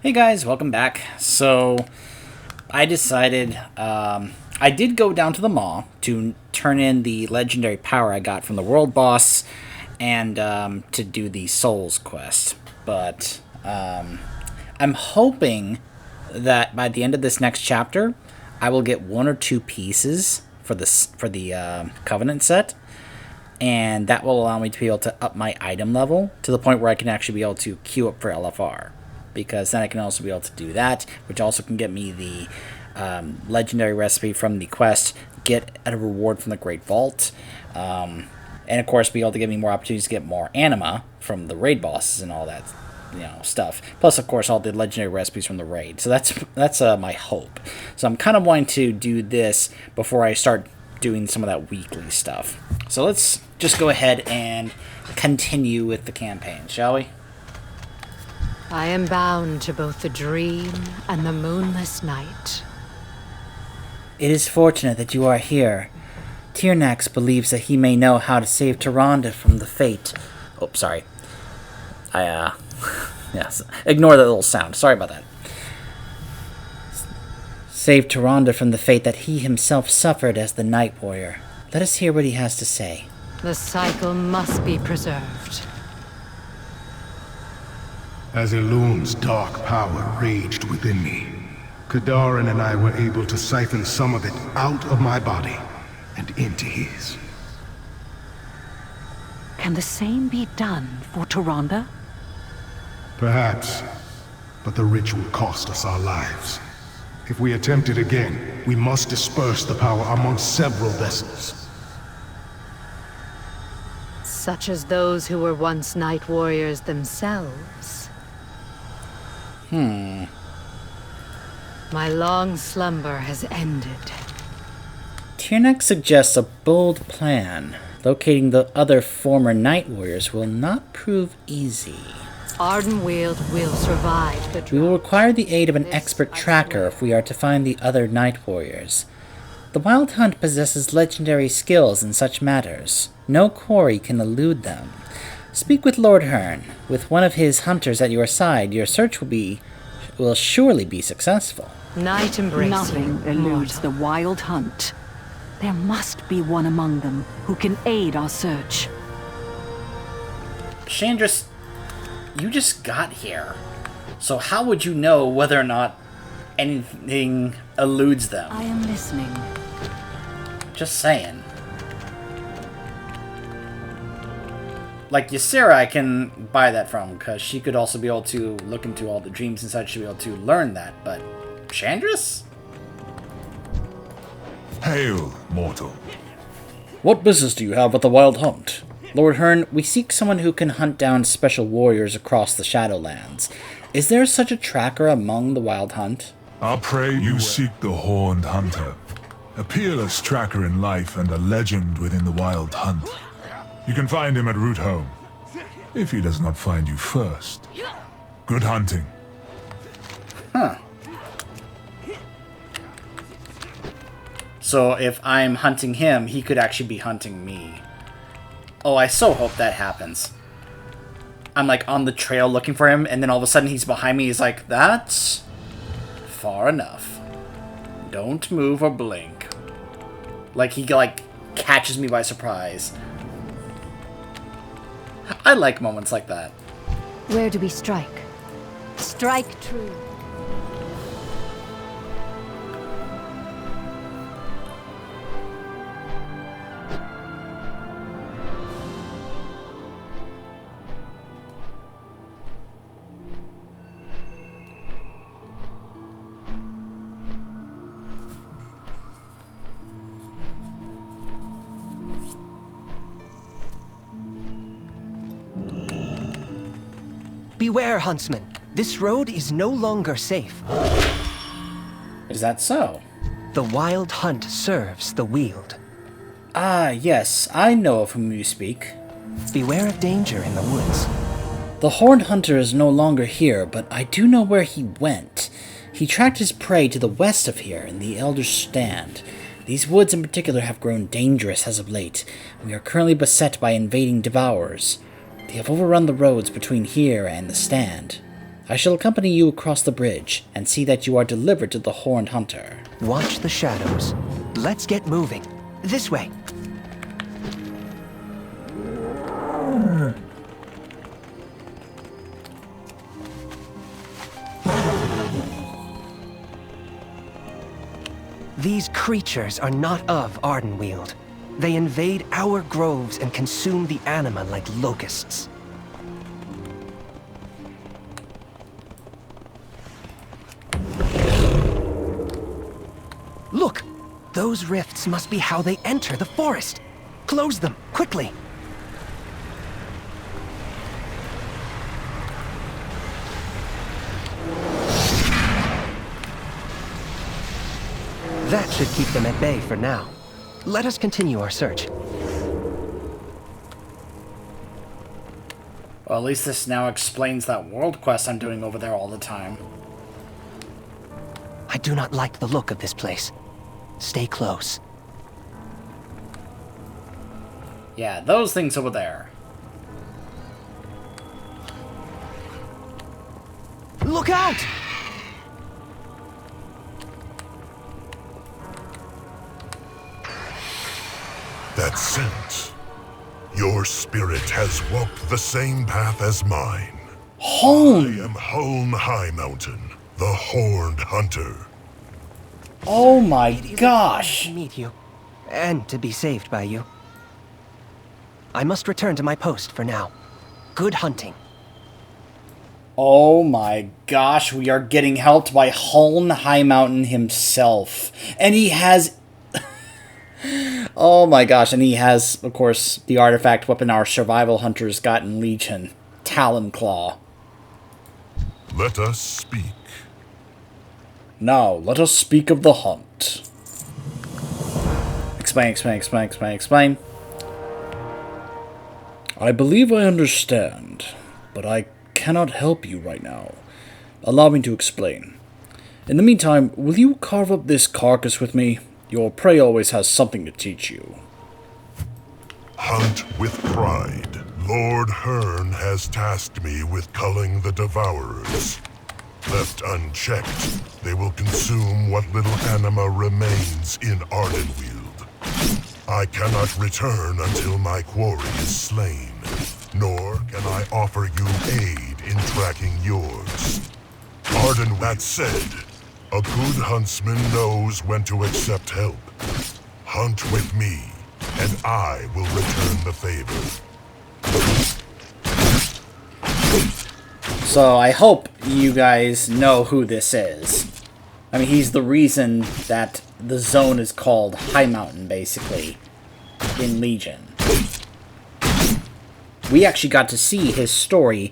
Hey guys, welcome back. So, I decided, I did go down to the mall to turn in the legendary power I got from the world boss and to do the Souls quest. But I'm hoping that by the end of this next chapter, I will get one or two pieces for the Covenant set, and that will allow me to be able to up my item level to the point where I can actually be able to queue up for LFR. Because then I can also be able to do that, which also can get me the legendary recipe from the quest, get a reward from the Great Vault, and of course be able to give me more opportunities to get more anima from the raid bosses and all that, stuff. Plus, of course, all the legendary recipes from the raid. So that's my hope. So I'm kind of wanting to do this before I start doing some of that weekly stuff. So let's just go ahead and continue with the campaign, shall we? I am bound to both the dream and the moonless night. It is fortunate that you are here. Tyrnax believes that he may know how to save Tyrande from the fate. Oh, sorry. Yes. Ignore that little sound. Sorry about that. Save Tyrande from the fate that he himself suffered as the Night Warrior. Let us hear what he has to say. The cycle must be preserved. As Elun's dark power raged within me, Kadarin and I were able to siphon some of it out of my body and into his. Can the same be done for Tyrande? Perhaps, but the ritual cost us our lives. If we attempt it again, we must disperse the power among several vessels. Such as those who were once Night Warriors themselves. My long slumber has ended. Tyrnax suggests a bold plan. Locating the other former Night Warriors will not prove easy. Ardenweald will survive the We will require the aid of an expert tracker if we are to find the other Night Warriors. The Wild Hunt possesses legendary skills in such matters. No quarry can elude them. Speak with Lord Hearn. With one of his hunters at your side, your search will surely be successful. Night embrace Nothing you, eludes mortal. the Wild Hunt. There must be one among them who can aid our search. Chandris, you just got here. So how would you know whether or not anything eludes them? I am listening. Just saying. Like Ysera, I can buy that from, because she could also be able to look into all the dreams and such to be able to learn that, but Chandris? Hail, mortal. What business do you have with the Wild Hunt? Lord Hearn, we seek someone who can hunt down special warriors across the Shadowlands. Is there such a tracker among the Wild Hunt? I pray you seek the Horned Hunter, a peerless tracker in life and a legend within the Wild Hunt. You can find him at Root Home, if he does not find you first. Good hunting. Huh. So if I'm hunting him, he could actually be hunting me. Oh, I so hope that happens. I'm like on the trail looking for him, and then all of a sudden he's behind me. He's like, that's far enough. Don't move or blink. Like he catches me by surprise. I like moments like that. Where do we strike? Strike true. Beware, huntsman. This road is no longer safe. Is that so? The Wild Hunt serves the Weald. Ah, yes, I know of whom you speak. Beware of danger in the woods. The Horned Hunter is no longer here, but I do know where he went. He tracked his prey to the west of here, in the Elder's Stand. These woods in particular have grown dangerous as of late, and we are currently beset by invading devourers. They have overrun the roads between here and the Stand. I shall accompany you across the bridge and see that you are delivered to the Horned Hunter. Watch the shadows. Let's get moving. This way. These creatures are not of Ardenweald. They invade our groves and consume the anima like locusts. Look! Those rifts must be how they enter the forest. Close them, quickly! That should keep them at bay for now. Let us continue our search. Well, at least this now explains that world quest I'm doing over there all the time. I do not like the look of this place. Stay close. Yeah, those things over there. Look out! That scent. Your spirit has walked the same path as mine. Home! I am Hulm High Mountain, the Horned Hunter. Oh my It is a gosh! pleasure to meet you, and to be saved by you. I must return to my post for now. Good hunting. Oh my gosh, we are getting helped by Hulm High Mountain himself. And he has... oh my gosh, and he has, of course, the artifact weapon our survival hunters got in Legion. Talon Claw. Let us speak. Now, let us speak of the hunt. Explain. I believe I understand, but I cannot help you right now. Allow me to explain. In the meantime, will you carve up this carcass with me? Your prey always has something to teach you. Hunt with pride. Lord Hearn has tasked me with culling the Devourers. Left unchecked, they will consume what little anima remains in Ardenweald. I cannot return until my quarry is slain, nor can I offer you aid in tracking yours. That said, a good huntsman knows when to accept help. Hunt with me, and I will return the favor. So I hope you guys know who this is. I mean, he's the reason that the zone is called High Mountain, basically, in Legion. We actually got to see his story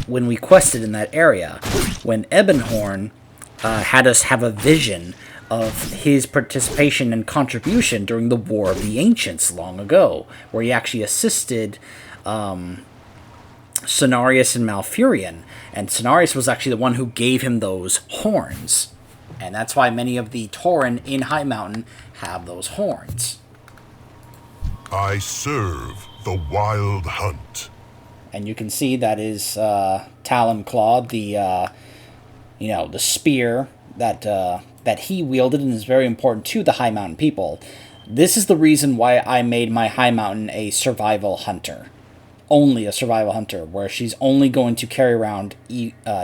when we quested in that area, when Ebonhorn had us have a vision of his participation and contribution during the War of the Ancients long ago, where he actually assisted Cenarius and Malfurion, and Cenarius was actually the one who gave him those horns. And that's why many of the Tauren in High Mountain have those horns. I serve the Wild Hunt. And you can see that is Talon Claw, the the spear that he wielded and is very important to the High Mountain people. This is the reason why I made my High Mountain a survival hunter. Only a survival hunter, where she's only going to carry around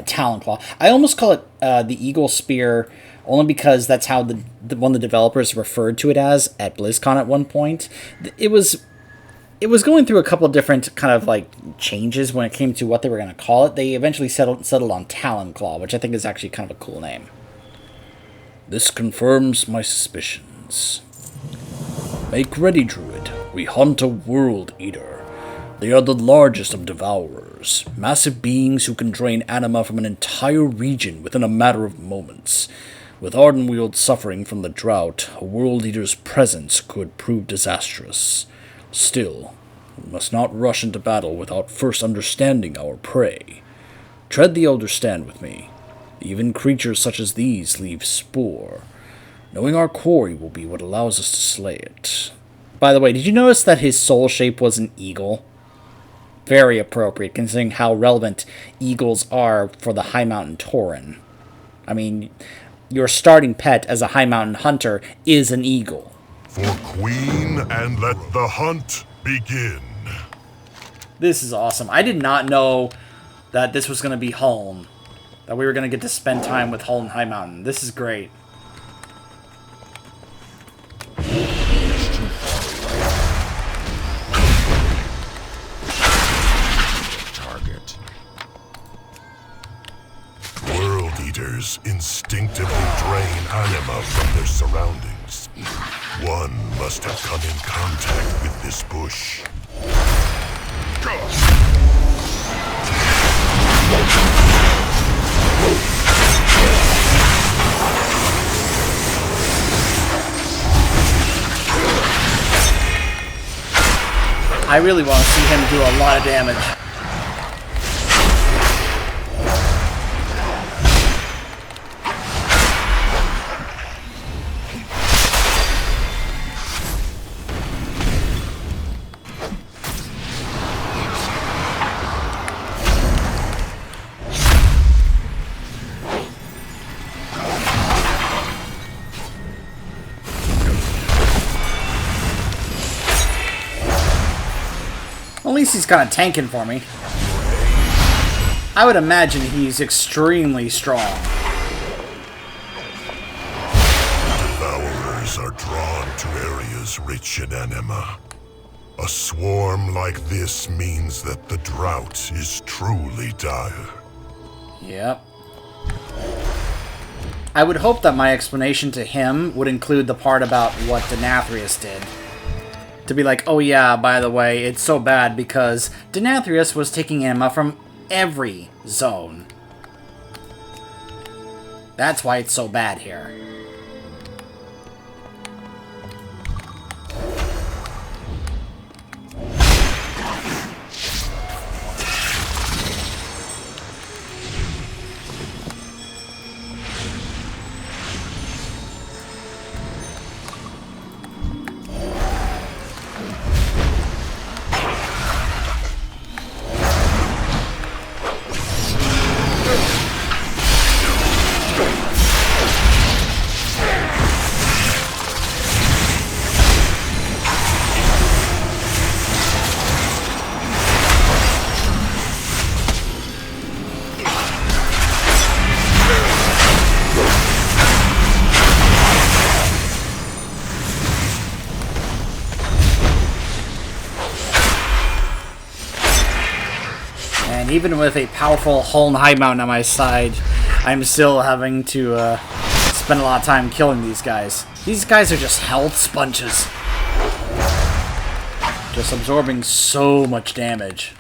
Talon Claw. I almost call it the Eagle Spear, only because that's how one of the developers referred to it as at BlizzCon at one point. It was going through a couple of different kind of like changes when it came to what they were going to call it. They eventually settled on Talon Claw, which I think is actually kind of a cool name. This confirms my suspicions. Make ready, Druid. We hunt a World Eater. They are the largest of devourers, massive beings who can drain anima from an entire region within a matter of moments. With Ardenweald suffering from the drought, a World Eater's presence could prove disastrous. Still, we must not rush into battle without first understanding our prey. Tread the Elder Stand with me. Even creatures such as these leave spoor. Knowing our quarry will be what allows us to slay it. By the way, did you notice that his soul shape was an eagle? very appropriate, considering how relevant eagles are for the High Mountain Tauren. I mean, your starting pet as a High Mountain hunter is an eagle. For Queen, and let the hunt begin. This is awesome. I did not know that this was going to be Huln. That we were going to get to spend time with Huln High Mountain. This is great. Target. World Eaters instinctively drain anima from their surroundings. One must have come in contact with this bush. I really want to see him do a lot of damage. At least he's kind of tanking for me. I would imagine he's extremely strong. Devourers are drawn to areas rich in anima. A swarm like this means that the drought is truly dire. Yep. I would hope that my explanation to him would include the part about what Denathrius did. To be like, oh yeah, by the way, it's so bad because Denathrius was taking anima from every zone. That's why it's so bad here. Even with a powerful Huln High Mountain on my side, I'm still having to spend a lot of time killing these guys. These guys are just health sponges. Just absorbing so much damage.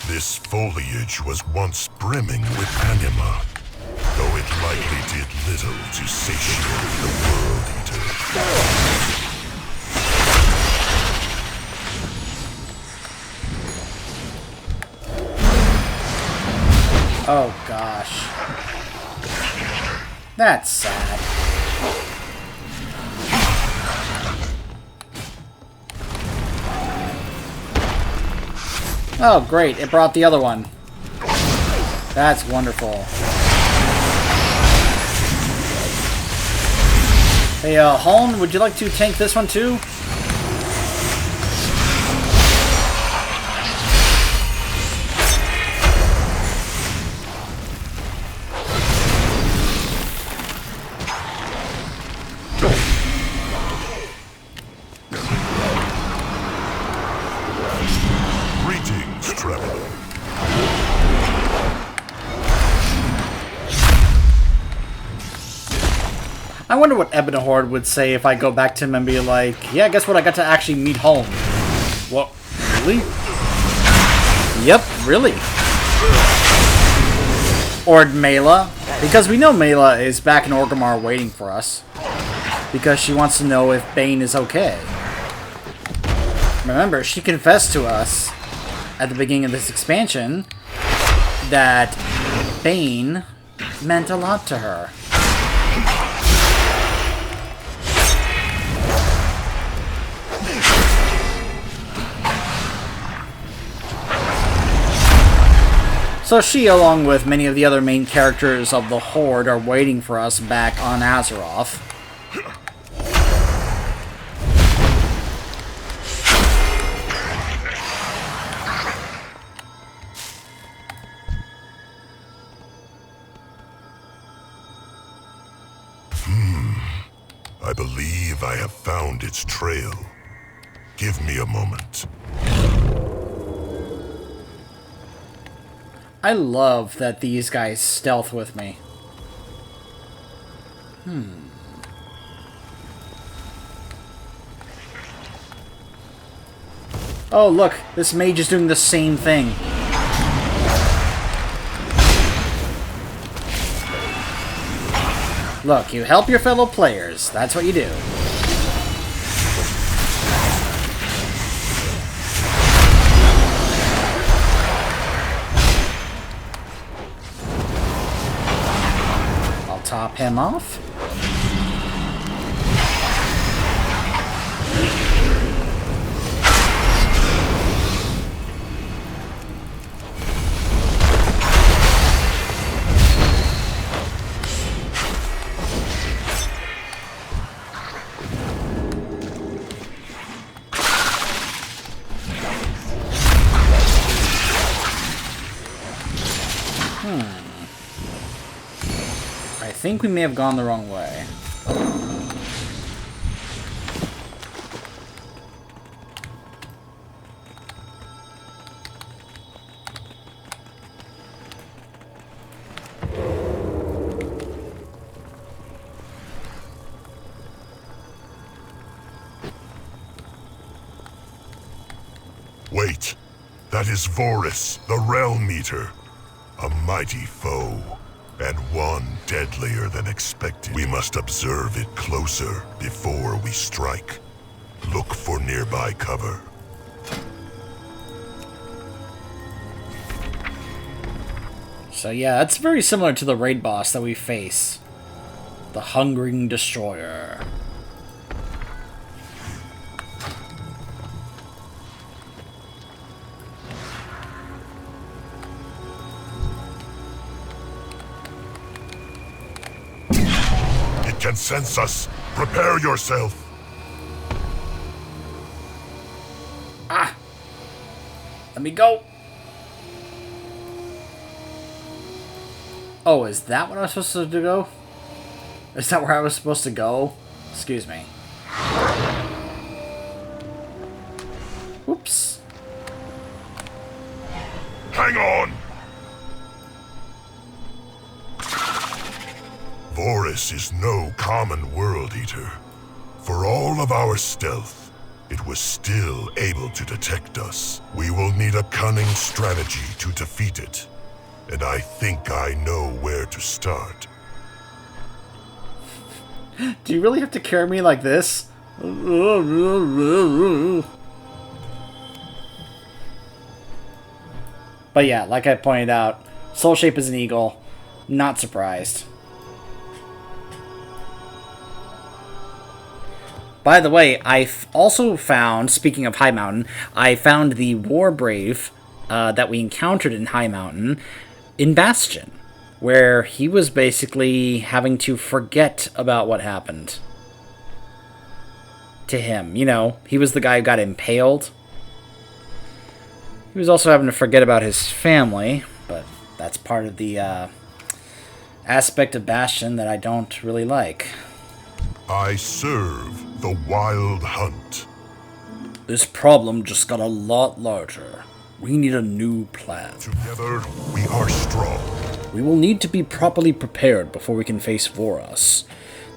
This foliage was once brimming with anima, though it likely did little to satiate the World Eater. Oh gosh. That's sad. Oh, great. It brought the other one. That's wonderful. Hey, Huln, would you like to tank this one too? I wonder what Ebonhorde would say if I go back to him and be like, yeah, guess what? I got to actually meet Huln. What? Really? Yep, really. Or Mela. Because we know Mela is back in Orgrimmar waiting for us. Because she wants to know if Bane is okay. Remember, she confessed to us at the beginning of this expansion that Bane meant a lot to her. So she, along with many of the other main characters of the Horde, are waiting for us back on Azeroth. I believe I have found its trail. Give me a moment. I love that these guys stealth with me. Oh, look, this mage is doing the same thing. Look, you help your fellow players. That's what you do. I'll top him off. I think we may have gone the wrong way. Wait. That is Vorus, the Realm Eater. A mighty foe. And one deadlier than expected. We must observe it closer before we strike. Look for nearby cover. So yeah, that's very similar to the raid boss that we face. The Hungering Destroyer. Can sense us. Prepare yourself. Ah! Let me go. Oh, is that what I was supposed to go? Is that where I was supposed to go? Excuse me. Whoops. Hang on! Vorus is no common world eater. For all of our stealth, it was still able to detect us. We will need a cunning strategy to defeat it. And I think I know where to start. Do you really have to carry me like this? But yeah, like I pointed out, soul shape is an eagle. Not surprised. By the way, I've also found, speaking of High Mountain, I found the Warbrave that we encountered in High Mountain in Bastion, where he was basically having to forget about what happened to him. You know, he was the guy who got impaled. He was also having to forget about his family, but that's part of the aspect of Bastion that I don't really like. I serve the Wild Hunt. This problem just got a lot larger. We need a new plan. Together, we are strong. We will need to be properly prepared before we can face Voras.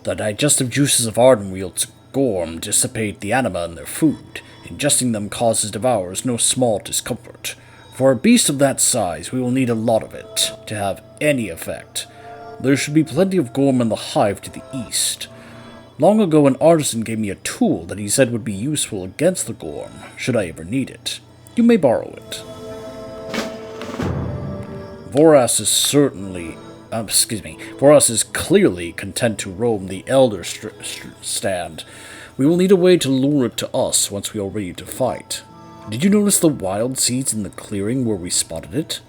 The digestive juices of Ardenweald's Gorm dissipate the anima in their food. Ingesting them causes devourers no small discomfort. For a beast of that size, we will need a lot of it to have any effect. There should be plenty of Gorm in the hive to the east. Long ago, an artisan gave me a tool that he said would be useful against the Gorm, should I ever need it. You may borrow it. Voras is clearly content to roam the Elder Stand. We will need a way to lure it to us once we are ready to fight. Did you notice the wild seeds in the clearing where we spotted it?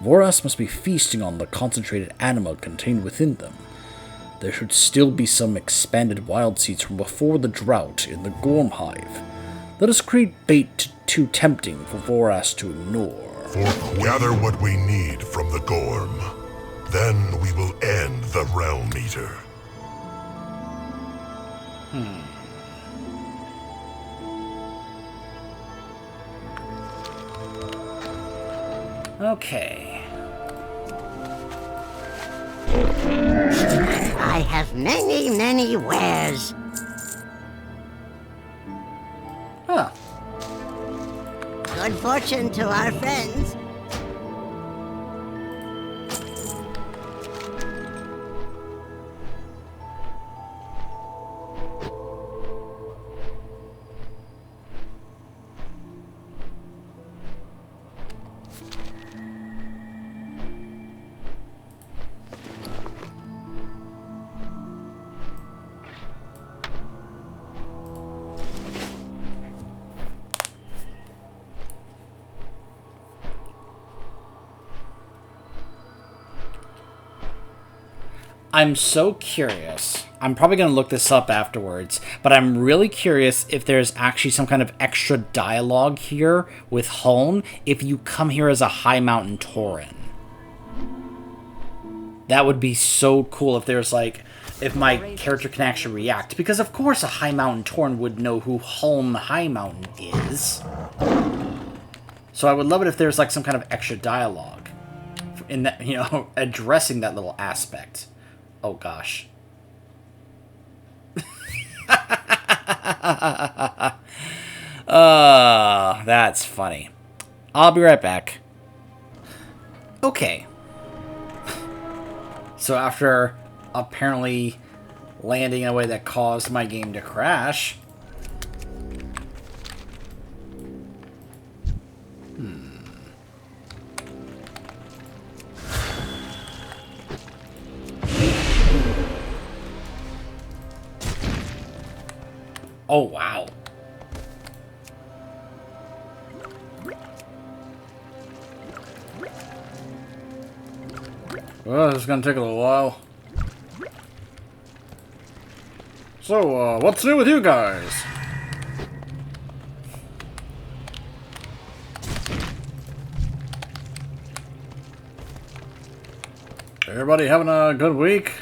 Voras must be feasting on the concentrated anima contained within them. There should still be some expanded wild seeds from before the drought in the Gorm hive. Let us create bait too tempting for Voras to ignore. Gather what we need from the Gorm. Then we will end the Realm Eater. Okay. I have many wares. Huh. Good fortune to our friends. I'm so curious. I'm probably going to look this up afterwards, but I'm really curious if there's actually some kind of extra dialogue here with Huln if you come here as a High Mountain Tauren. That would be so cool if there's like, if my character can actually react. Because of course a High Mountain Tauren would know who Huln High Mountain is. So I would love it if there's like some kind of extra dialogue in that, you know, addressing that little aspect. Oh gosh. That's funny. I'll be right back. Okay. So after apparently landing in a way that caused my game to crash. Oh, wow. Well, this is gonna take a little while. So, what's new with you guys? Everybody having a good week?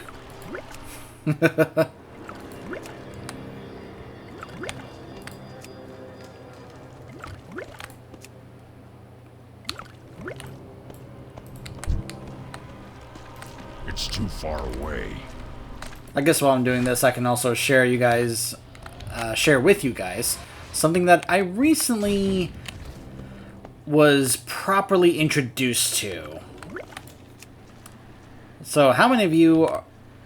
It's too far away. I guess while I'm doing this, I can also share with you guys something that I recently was properly introduced to. So, how many of you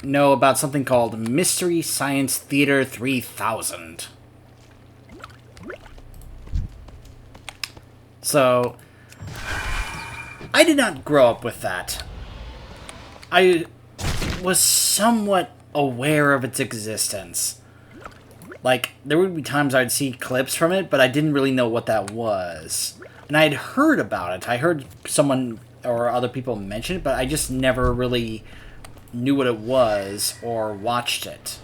know about something called Mystery Science Theater 3000? So, I did not grow up with that. I was somewhat aware of its existence. Like, there would be times I'd see clips from it, but I didn't really know what that was. And I'd heard about it. I heard someone or other people mention it, but I just never really knew what it was or watched it.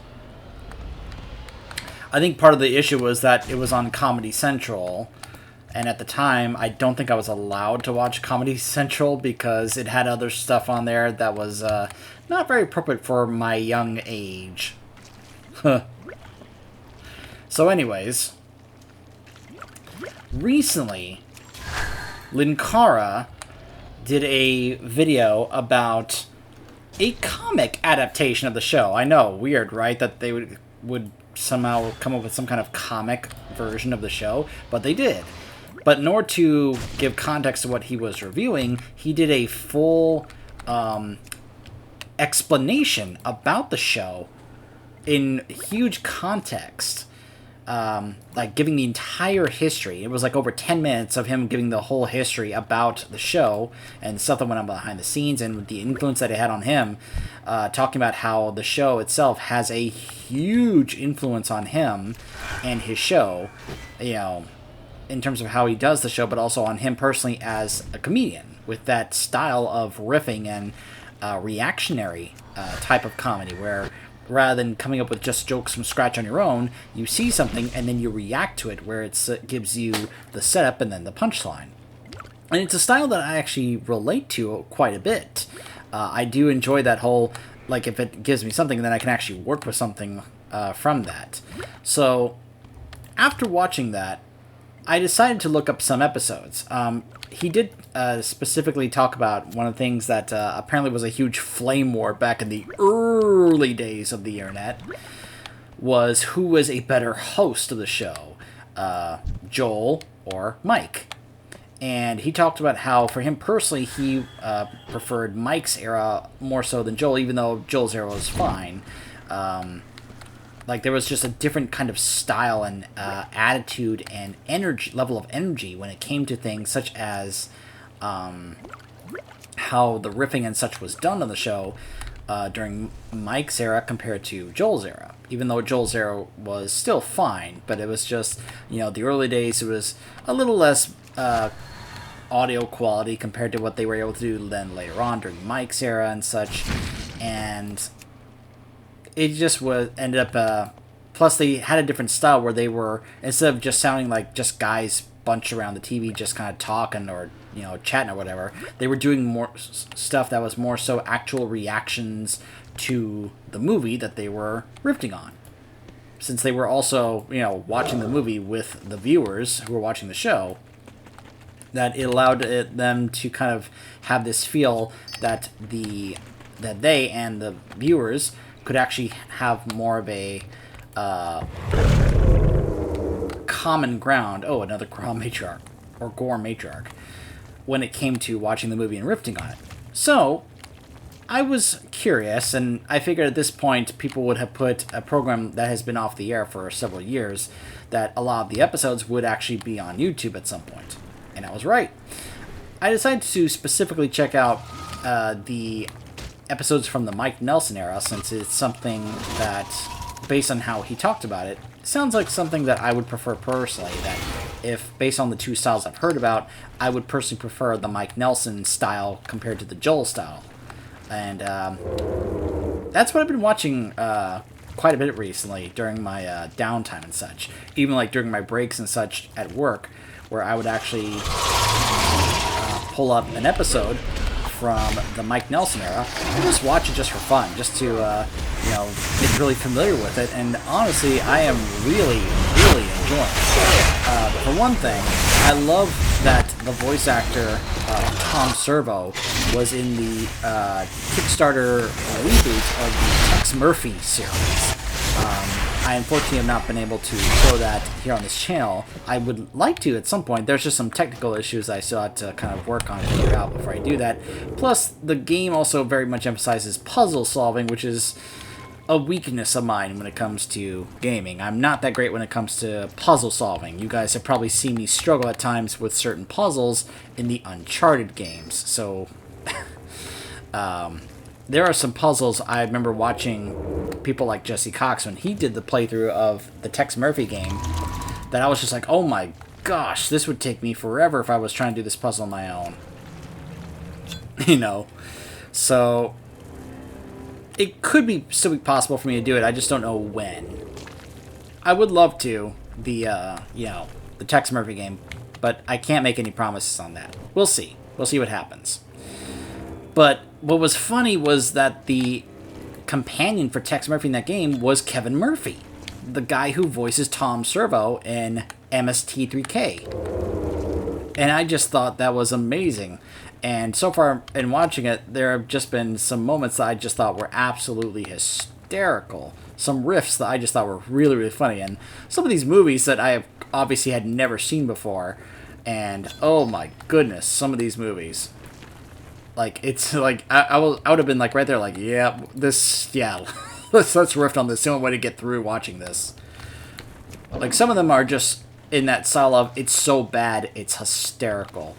I think part of the issue was that it was on Comedy Central, and at the time, I don't think I was allowed to watch Comedy Central because it had other stuff on there that was not very appropriate for my young age. So anyways, recently, Linkara did a video about a comic adaptation of the show. I know, weird, right? That they would somehow come up with some kind of comic version of the show, but they did. But in order to give context to what he was reviewing, he did a full explanation about the show in huge context. Like giving the entire history. It was like over 10 minutes of him giving the whole history about the show and stuff that went on behind the scenes and the influence that it had on him. Talking about how the show itself has a huge influence on him and his show, you know, in terms of how he does the show, but also on him personally as a comedian with that style of riffing and reactionary type of comedy where rather than coming up with just jokes from scratch on your own, you see something and then you react to it, where it gives you the setup and then the punchline. And it's a style that I actually relate to quite a bit. I do enjoy that whole, like, if it gives me something, then I can actually work with something from that. So, after watching that, I decided to look up some episodes. He did specifically talk about one of the things that apparently was a huge flame war back in the early days of the internet, was who was a better host of the show, Joel or Mike. And he talked about how, for him personally, he preferred Mike's era more so than Joel, even though Joel's era was fine. Like, there was just a different kind of style and attitude and energy, level of energy when it came to things such as how the riffing and such was done on the show during Mike's era compared to Joel's era. Even though Joel's era was still fine, but it was just, you know, the early days, it was a little less audio quality compared to what they were able to do then later on during Mike's era and such. And it just ended up plus they had a different style where they were, instead of just sounding like just guys bunched around the TV just kind of talking or, you know, chatting or whatever, they were doing more stuff that was more so actual reactions to the movie that they were riffing on, since they were also, you know, watching the movie with the viewers who were watching the show. That it allowed them to kind of have this feel that they and the viewers could actually have more of a common ground. Oh, another Gore matriarch, or Gore matriarch, when it came to watching the movie and riffing on it. So, I was curious, and I figured at this point people would have put a program that has been off the air for several years, that a lot of the episodes would actually be on YouTube at some point. And I was right. I decided to specifically check out the episodes from the Mike Nelson era, since it's something that, based on how he talked about it, sounds like something that I would prefer personally. That if, based on the two styles I've heard about, I would personally prefer the Mike Nelson style compared to the Joel style. And that's what I've been watching quite a bit recently during my downtime and such. Even like during my breaks and such at work, where I would actually pull up an episode from the Mike Nelson era and just watch it just for fun, just to you know, get really familiar with it. And honestly, I am really enjoying it. For one thing, I love that the voice actor Tom Servo was in the Kickstarter reboot of the Tex Murphy series. I unfortunately have not been able to show that here on this channel. I would like to at some point. There's just some technical issues I still have to kind of work on and figure out before I do that. Plus, the game also very much emphasizes puzzle solving, which is a weakness of mine when it comes to gaming. I'm not that great when it comes to puzzle solving. You guys have probably seen me struggle at times with certain puzzles in the Uncharted games. So, there are some puzzles I remember watching people like Jesse Cox when he did the playthrough of the Tex Murphy game, that I was just like, oh my gosh, this would take me forever if I was trying to do this puzzle on my own. You know? So, it could still be possible for me to do it, I just don't know when. I would love to, you know, the Tex Murphy game, but I can't make any promises on that. We'll see. We'll see what happens. But what was funny was that the companion for Tex Murphy in that game was Kevin Murphy, the guy who voices Tom Servo in MST3K. And I just thought that was amazing. And so far in watching it, there have just been some moments that I just thought were absolutely hysterical. Some riffs that I just thought were really funny. And some of these movies that I have obviously had never seen before. And oh my goodness, some of these movies. Like, it's like, I would have been like right there, like, yeah, let's riff on this. The only way to get through watching this. Like, some of them are just in that style of, it's so bad, it's hysterical.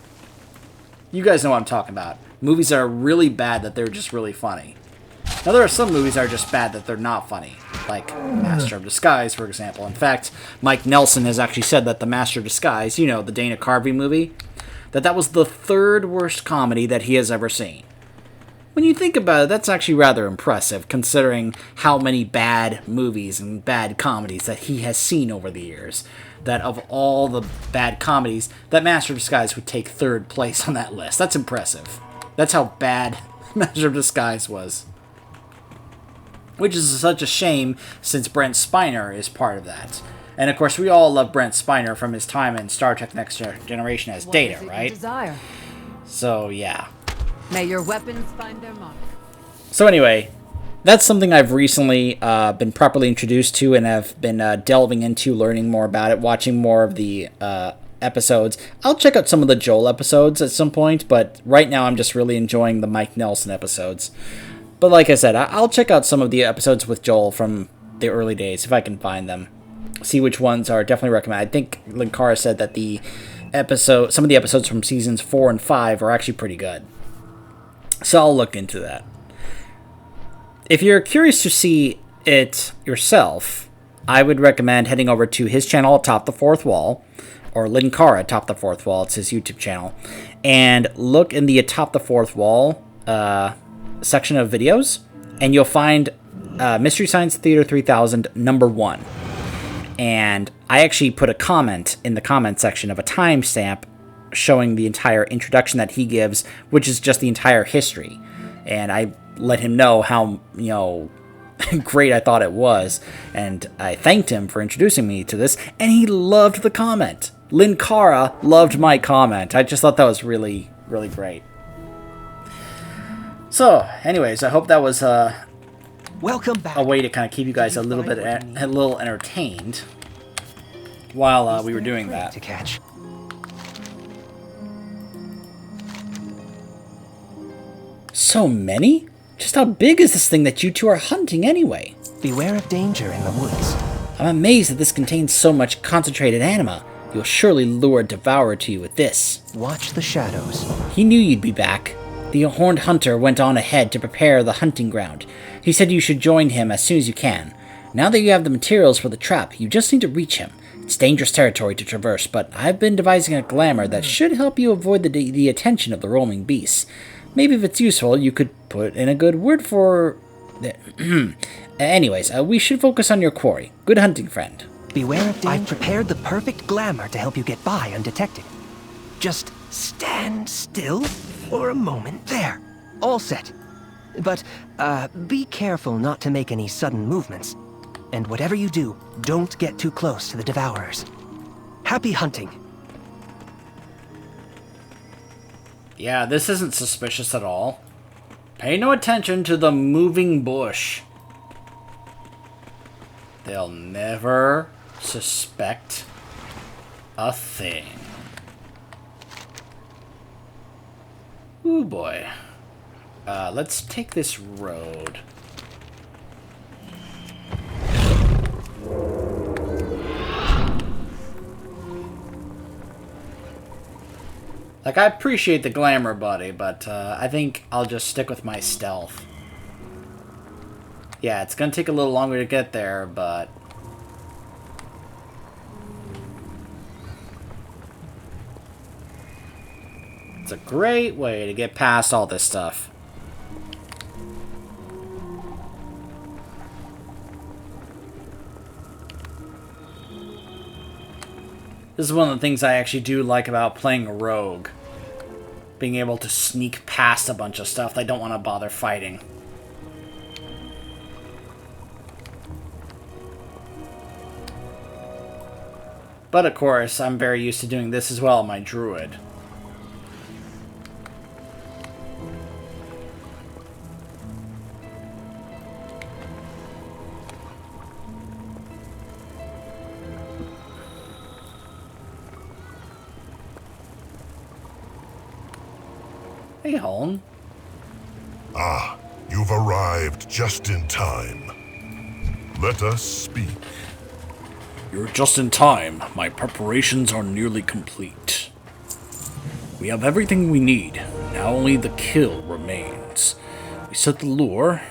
You guys know what I'm talking about. Movies that are really bad that they're just really funny. Now, there are some movies that are just bad that they're not funny. Like Master of Disguise, for example. In fact, Mike Nelson has actually said that the Master of Disguise, you know, the Dana Carvey movie, that was the third worst comedy that he has ever seen. When you think about it, that's actually rather impressive, considering how many bad movies and bad comedies that he has seen over the years. That of all the bad comedies, that Master of Disguise would take third place on that list. That's impressive. That's how bad Master of Disguise was. Which is such a shame, since Brent Spiner is part of that. And of course, we all love Brent Spiner from his time in Star Trek Next Generation as Data, right? Desire. So, yeah. May your weapons find their mark. So anyway, that's something I've recently been properly introduced to and have been delving into, learning more about it, watching more of the episodes. I'll check out some of the Joel episodes at some point, but right now I'm just really enjoying the Mike Nelson episodes. But like I said, I'll check out some of the episodes with Joel from the early days, if I can find them. See which ones are definitely recommended. I think Linkara said that some of the episodes from seasons 4 and 5 are actually pretty good. So I'll look into that. If you're curious to see it yourself, I would recommend heading over to his channel, Atop the Fourth Wall, or Linkara, Atop the Fourth Wall. It's his YouTube channel. And look in the Atop the Fourth Wall section of videos, and you'll find Mystery Science Theater 3000 #1. And I actually put a comment in the comment section of a timestamp showing the entire introduction that he gives, which is just the entire history. And I let him know how, great I thought it was. And I thanked him for introducing me to this, and he loved the comment. Linkara loved my comment. I just thought that was really, really great. So, anyways, I hope that was Welcome back. a way to kind of keep you guys a little entertained while we were doing that. To catch. So many? Just how big is this thing that you two are hunting anyway? Beware of danger in the woods. I'm amazed that this contains so much concentrated anima. You'll surely lure a devourer to you with this. Watch the shadows. He knew you'd be back. The horned hunter went on ahead to prepare the hunting ground. He said you should join him as soon as you can. Now that you have the materials for the trap, you just need to reach him. It's dangerous territory to traverse, but I've been devising a glamour that should help you avoid the attention of the roaming beasts. Maybe if it's useful, you could put in a good word for... Anyways, we should focus on your quarry. Good hunting, friend. Beware of danger. I've prepared the perfect glamour to help you get by undetected. Just stand still for a moment. There. All set. But, be careful not to make any sudden movements. And whatever you do, don't get too close to the devourers. Happy hunting. Yeah, this isn't suspicious at all. Pay no attention to the moving bush. They'll never suspect a thing. Ooh boy. Let's take this road. Like, I appreciate the glamour, buddy, but I think I'll just stick with my stealth. Yeah, it's gonna take a little longer to get there, but... it's a great way to get past all this stuff. This is one of the things I actually do like about playing a rogue. Being able to sneak past a bunch of stuff I don't want to bother fighting. But of course, I'm very used to doing this as well, my Druid. Hey, Holm. You've arrived just in time. Let us speak. You're just in time. My preparations are nearly complete. We have everything we need. Now only the kill remains. We set the lure,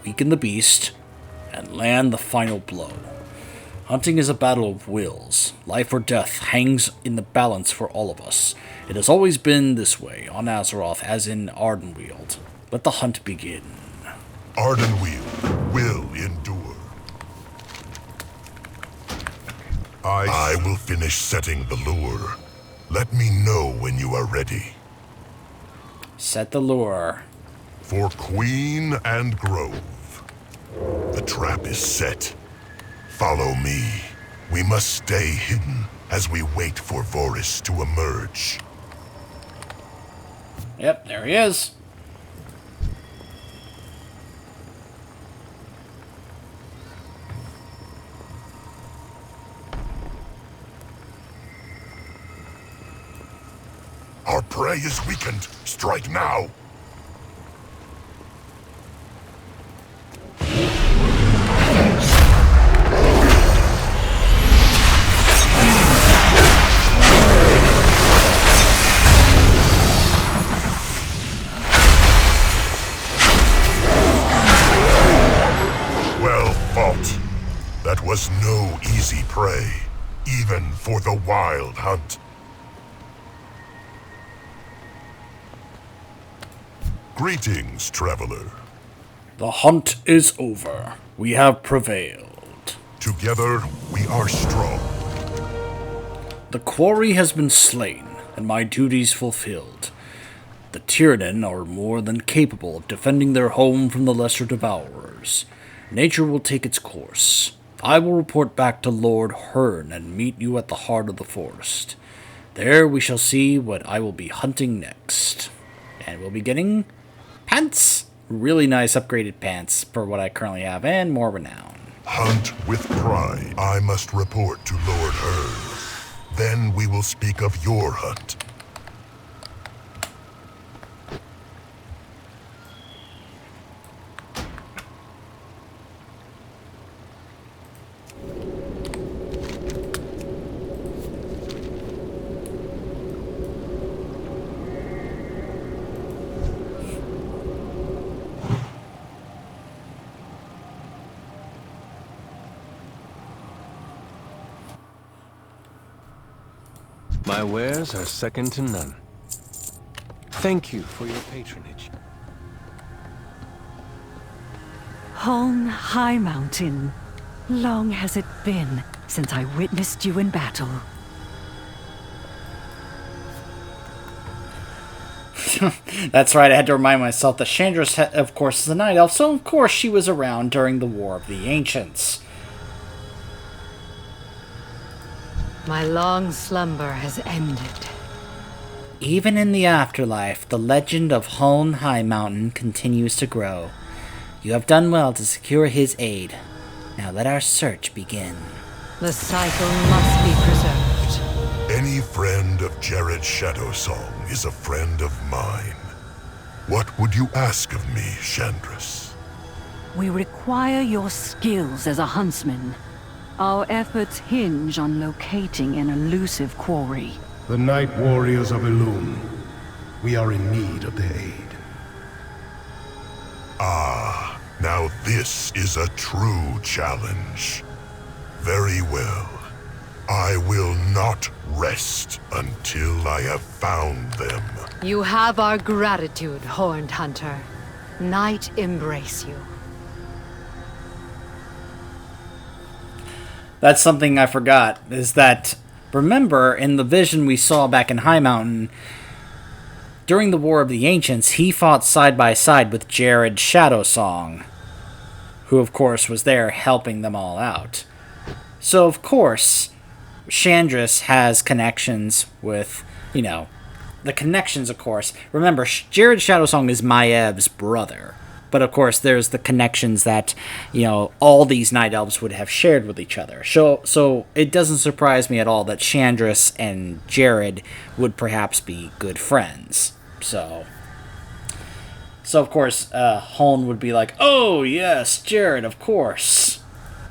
weaken the beast, and land the final blow. Hunting is a battle of wills. Life or death hangs in the balance for all of us. It has always been this way on Azeroth as in Ardenweald. Let the hunt begin. Ardenweald will endure. I will finish setting the lure. Let me know when you are ready. Set the lure. For Queen and Grove. The trap is set. Follow me. We must stay hidden as we wait for Voris to emerge. Yep, there he is. Our prey is weakened. Strike now. Well fought. That was no easy prey, even for the wild hunt. Greetings, traveler. The hunt is over. We have prevailed. Together, we are strong. The quarry has been slain, and my duties fulfilled. The Tyrannin are more than capable of defending their home from the lesser devourers. Nature will take its course. I will report back to Lord Hearn and meet you at the heart of the forest. There we shall see what I will be hunting next. And we'll be getting pants. Really nice upgraded pants for what I currently have, and more renown. Hunt with pride. I must report to Lord Hearn. Then we will speak of your hunt. My wares are second to none. Thank you for your patronage. Home High Mountain. Long has it been since I witnessed you in battle. That's right, I had to remind myself that Chandris, of course, is a night elf, so of course she was around during the War of the Ancients. My long slumber has ended. Even in the afterlife, the legend of Holm High Mountain continues to grow. You have done well to secure his aid. Now let our search begin. The cycle must be preserved. Any friend of Jared Shadowsong is a friend of mine. What would you ask of me, Chandris? We require your skills as a huntsman. Our efforts hinge on locating an elusive quarry. The Night Warriors of Elune. We are in need of their aid. Ah, now this is a true challenge. Very well. I will not rest until I have found them. You have our gratitude, Horned Hunter. Night embrace you. That's something I forgot, is that, remember, in the vision we saw back in High Mountain, during the War of the Ancients, he fought side by side with Jared Shadowsong, who, of course, was there helping them all out. So, of course, Chandris has connections with, the connections, of course. Remember, Jared Shadowsong is Maev's brother. But of course, there's the connections that, all these Night Elves would have shared with each other. So it doesn't surprise me at all that Chandris and Jared would perhaps be good friends. So, So, of course, Hone would be like, oh, yes, Jared, of course.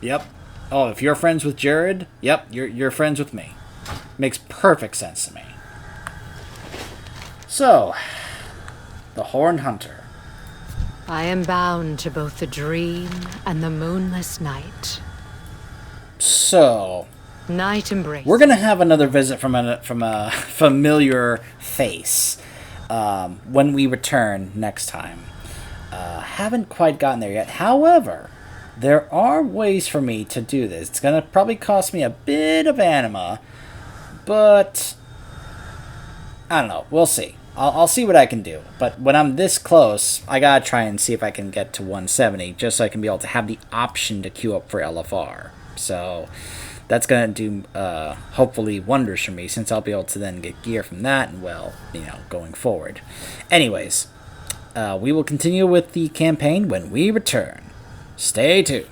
Yep. Oh, if you're friends with Jared, yep, you're friends with me. Makes perfect sense to me. So, the Horned Hunter. I am bound to both the dream and the moonless night. So, Night embrace. we're gonna have another visit from a familiar face when we return next time. Haven't quite gotten there yet. However, there are ways for me to do this. It's gonna probably cost me a bit of anima, but I don't know. We'll see. I'll see what I can do. But when I'm this close, I gotta try and see if I can get to 170, just so I can be able to have the option to queue up for LFR. So that's gonna do hopefully wonders for me, since I'll be able to then get gear from that, and well, going forward. Anyways, we will continue with the campaign when we return. Stay tuned.